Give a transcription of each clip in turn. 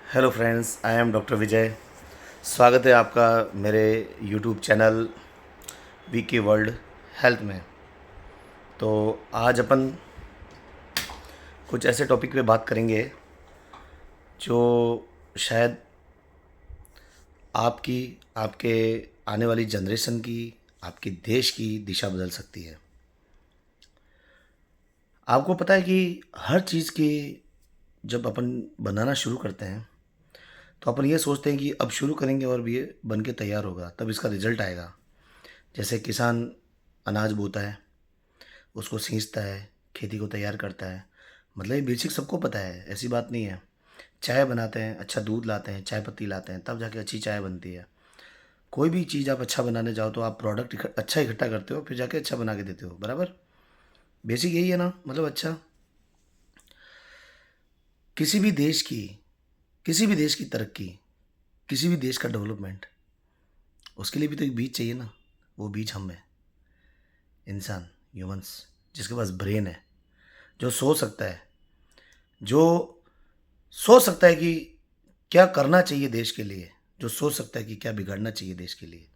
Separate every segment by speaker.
Speaker 1: Hello friends, I am doctor Vijay. स्वागत है आपका मेरे YouTube channel VK world health में। तो आज अपन कुछ ऐसे टॉपिक पे बात करेंगे जो शायद आपकी, आपके आने वाली जनरेशन की, आपके देश की दिशा बदल सकती है। आपको पता है कि हर चीज़ की जब अपन बनाना शुरू करते हैं तो अपन ये सोचते हैं कि अब शुरू करेंगे और ये बन के तैयार होगा, तब इसका रिजल्ट आएगा। जैसे किसान अनाज बोता है, उसको सींचता है, खेती को तैयार करता है। मतलब ये बेसिक सबको पता है, ऐसी बात नहीं है। चाय बनाते हैं, अच्छा दूध लाते हैं, चाय पत्ती लाते हैं, तब जाके अच्छी चाय बनती है। कोई भी चीज़ आप अच्छा बनाने जाओ तो आप प्रोडक्ट अच्छा इकट्ठा करते हो, फिर जाके अच्छा बना के देते हो। बराबर, बेसिक यही है ना। मतलब अच्छा, किसी भी देश की किसी भी देश की तरक्की, किसी भी देश का डेवलपमेंट, उसके लिए भी तो एक बीज चाहिए ना। वो बीज हम है, इंसान, ह्यूमंस, जिसके पास ब्रेन है, जो सोच सकता है, जो सोच सकता है कि क्या करना चाहिए देश के लिए, जो सोच सकता है कि क्या बिगाड़ना चाहिए देश के लिए।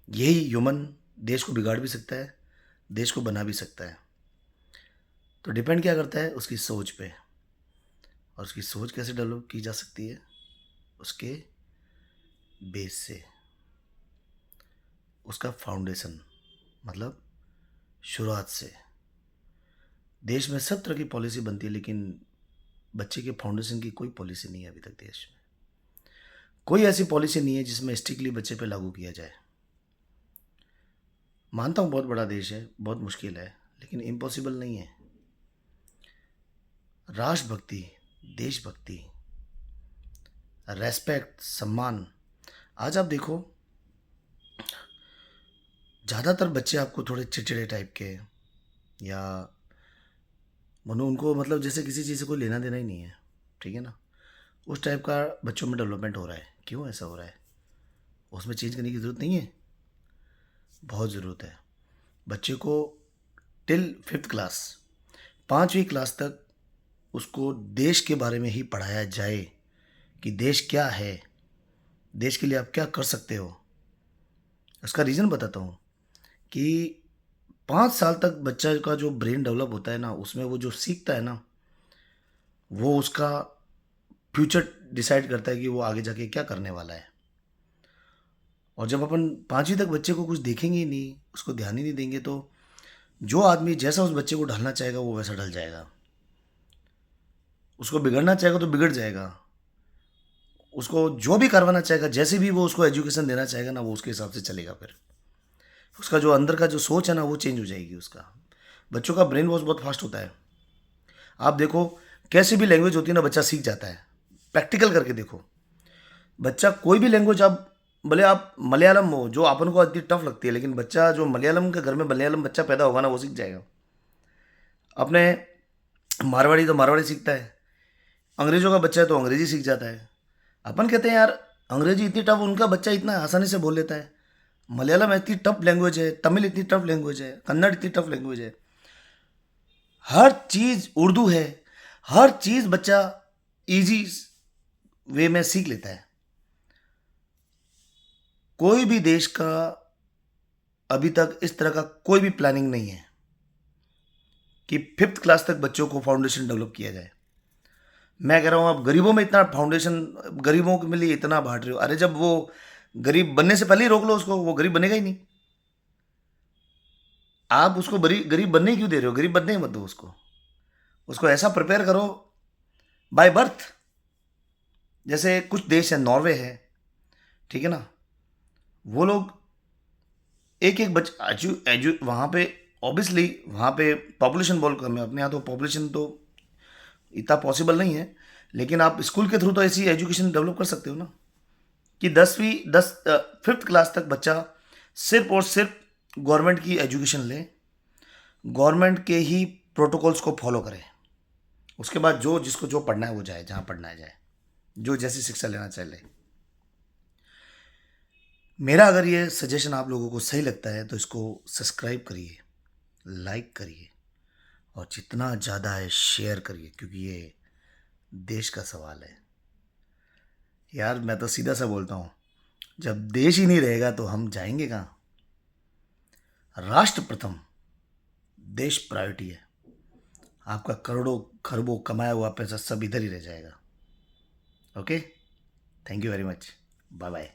Speaker 1: यही ह्यूमन देश को बिगाड़ भी सकता है, देश को बना भी सकता है। तो डिपेंड क्या करता है उसकी सोच पे। और उसकी सोच कैसे डेवलप की जा सकती है? उसके बेस से, उसका फाउंडेशन, मतलब शुरुआत से। देश में सब तरह की पॉलिसी बनती है, लेकिन बच्चे के फाउंडेशन की कोई पॉलिसी नहीं है अभी तक देश में। कोई ऐसी पॉलिसी नहीं है जिसमें स्ट्रिक्टली बच्चे पे लागू किया जाए। मानता हूँ बहुत बड़ा देश है, बहुत मुश्किल है, लेकिन इम्पॉसिबल नहीं है। राष्ट्रभक्ति, देशभक्ति, रेस्पेक्ट, सम्मान। आज आप देखो, ज़्यादातर बच्चे आपको थोड़े चिड़चिड़े टाइप के, या मनो उनको मतलब जैसे किसी चीज़ से कोई लेना देना ही नहीं है, ठीक है ना, उस टाइप का बच्चों में डेवलपमेंट हो रहा है। क्यों ऐसा हो रहा है? उसमें चेंज करने की ज़रूरत नहीं है? बहुत ज़रूरत है। बच्चे को टिल 5th क्लास, 5वीं क्लास तक उसको देश के बारे में ही पढ़ाया जाए कि देश क्या है, देश के लिए आप क्या कर सकते हो। उसका रीज़न बताता हूँ कि 5 साल तक बच्चा का जो ब्रेन डेवलप होता है ना, उसमें वो जो सीखता है ना, वो उसका फ्यूचर डिसाइड करता है कि वो आगे जाके क्या करने वाला है। और जब अपन 5वीं तक बच्चे को कुछ देखेंगे ही नहीं, उसको ध्यान ही नहीं देंगे, तो जो आदमी जैसा उस बच्चे को ढलना चाहेगा वो वैसा ढल जाएगा। उसको बिगड़ना चाहेगा तो बिगड़ जाएगा। उसको जो भी करवाना चाहेगा, जैसे भी वो उसको एजुकेशन देना चाहेगा ना, वो उसके हिसाब से चलेगा। फिर उसका जो अंदर का जो सोच है ना, वो चेंज हो जाएगी उसका। बच्चों का ब्रेन वॉश बहुत फास्ट होता है। आप देखो, कैसी भी लैंग्वेज होती है ना, बच्चा सीख जाता है। प्रैक्टिकल करके देखो, बच्चा कोई भी लैंग्वेज, आप भले आप मलयालम हो जो अपन को इतनी टफ लगती है, लेकिन बच्चा जो मलयालम के घर में मलयालम बच्चा पैदा होगा ना, वो सीख जाएगा। अपने मारवाड़ी तो मारवाड़ी सीखता है, अंग्रेजों का बच्चा है तो अंग्रेजी सीख जाता है। अपन कहते हैं यार अंग्रेजी इतनी टफ, उनका बच्चा इतना आसानी से बोल लेता है। मलयालम इतनी टफ लैंग्वेज है, तमिल इतनी टफ लैंग्वेज है, कन्नड़ इतनी टफ लैंग्वेज है। हर चीज उर्दू है, हर चीज बच्चा इजी वे में सीख लेता है। कोई भी देश का अभी तक इस तरह का कोई भी प्लानिंग नहीं है कि 5th क्लास तक बच्चों को फाउंडेशन डेवलप किया जाए। मैं कह रहा हूं आप गरीबों में इतना फाउंडेशन, गरीबों के लिए इतना बांट रहे हो। अरे जब वो गरीब बनने से पहले ही रोक लो उसको, वो गरीब बनेगा ही नहीं। आप उसको गरीब बनने ही क्यों दे रहे हो? गरीब बनने ही मत दो उसको। उसको ऐसा प्रिपेयर करो बाय बर्थ। जैसे कुछ देश है, नॉर्वे है, ठीक है ना, वो लोग एक एक बच्चा एजू एजू वहाँ पे, ऑब्वियसली वहाँ पे पॉपुलेशन बहुत कम है। अपने यहाँ तो पॉपुलेशन तो इतना पॉसिबल नहीं है, लेकिन आप स्कूल के थ्रू तो ऐसी एजुकेशन डेवलप कर सकते हो ना, कि 5th क्लास तक बच्चा सिर्फ और सिर्फ गवर्नमेंट की एजुकेशन ले, गवर्नमेंट के ही प्रोटोकॉल्स को फॉलो करे। उसके बाद जो जिसको जो पढ़ना है वो जाए, जहाँ पढ़ना है जाए, जो जैसी शिक्षा लेना चाहे ले। मेरा अगर ये सजेशन आप लोगों को सही लगता है तो इसको सब्सक्राइब करिए, लाइक करिए, और जितना ज़्यादा है शेयर करिए, क्योंकि ये देश का सवाल है। यार मैं तो सीधा सा बोलता हूँ, जब देश ही नहीं रहेगा तो हम जाएंगे कहाँ? राष्ट्र प्रथम, देश प्रायोरिटी है। आपका करोड़ों खरबों कमाया हुआ पैसा सब इधर ही रह जाएगा। Okay, thank you very much, bye bye.